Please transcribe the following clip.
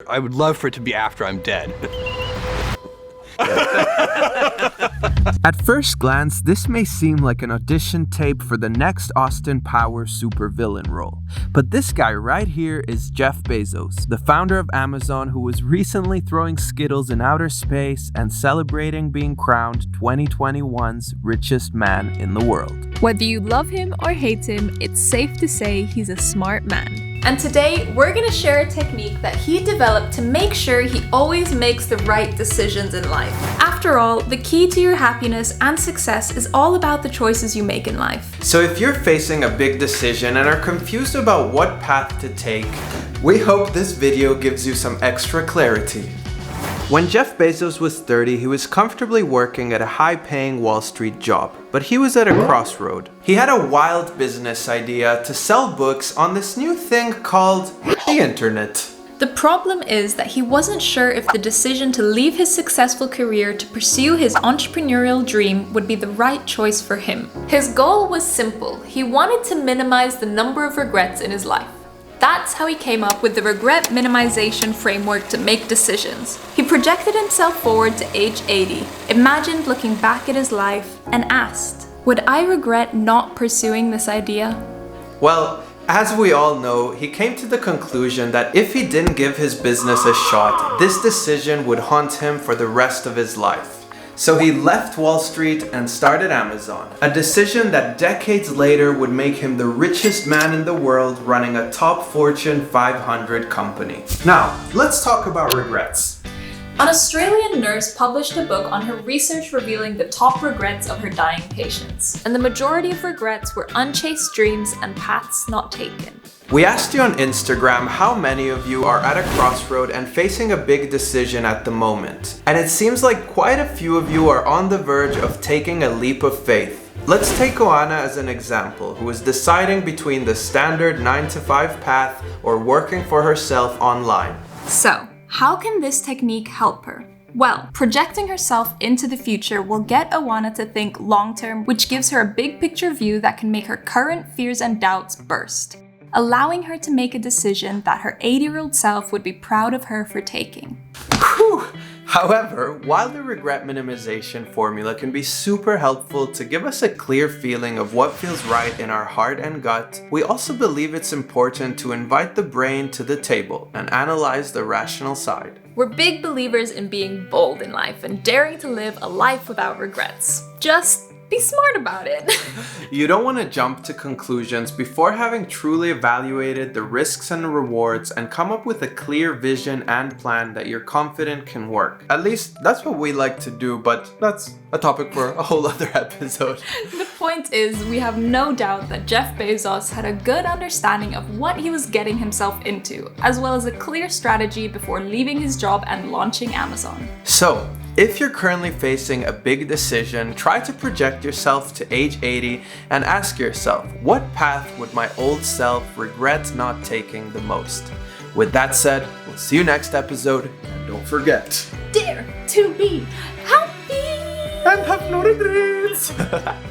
I would love for it to be after I'm dead. At first glance, this may seem like an audition tape for the next Austin Powers supervillain role. But this guy right here is Jeff Bezos, the founder of Amazon, who was recently throwing Skittles in outer space and celebrating being crowned 2021's richest man in the world. Whether you love him or hate him, it's safe to say he's a smart man. And today, we're gonna share a technique that he developed to make sure he always makes the right decisions in life. After all, the key to your happiness and success is all about the choices you make in life. So if you're facing a big decision and are confused about what path to take, we hope this video gives you some extra clarity. When Jeff Bezos was 30, he was comfortably working at a high-paying Wall Street job, but he was at a crossroad. He had a wild business idea to sell books on this new thing called the internet. The problem is that he wasn't sure if the decision to leave his successful career to pursue his entrepreneurial dream would be the right choice for him. His goal was simple. He wanted to minimize the number of regrets in his life. That's how he came up with the regret minimization framework to make decisions. He projected himself forward to age 80, imagined looking back at his life, and asked, would I regret not pursuing this idea? Well, as we all know, he came to the conclusion that if he didn't give his business a shot, this decision would haunt him for the rest of his life. So he left Wall Street and started Amazon, a decision that decades later would make him the richest man in the world running a top Fortune 500 company. Now, let's talk about regrets. An Australian nurse published a book on her research revealing the top regrets of her dying patients, and the majority of regrets were unchased dreams and paths not taken. We asked you on Instagram how many of you are at a crossroad and facing a big decision at the moment. And it seems like quite a few of you are on the verge of taking a leap of faith. Let's take Oana as an example, who is deciding between the standard 9-to-5 path or working for herself online. So, how can this technique help her? Well, projecting herself into the future will get Oana to think long-term, which gives her a big picture view that can make her current fears and doubts burst, allowing her to make a decision that her 80-year-old self would be proud of her for taking. Whew. However, while the regret minimization formula can be super helpful to give us a clear feeling of what feels right in our heart and gut, we also believe it's important to invite the brain to the table and analyze the rational side. We're big believers in being bold in life and daring to live a life without regrets. Just be smart about it. You don't want to jump to conclusions before having truly evaluated the risks and rewards and come up with a clear vision and plan that you're confident can work. At least that's what we like to do, but that's a topic for a whole other episode. The point is, we have no doubt that Jeff Bezos had a good understanding of what he was getting himself into, as well as a clear strategy before leaving his job and launching Amazon. So, if you're currently facing a big decision, try to project yourself to age 80 and ask yourself, what path would my old self regret not taking the most? With that said, we'll see you next episode, and don't forget, Dare to be happy! and have no regrets!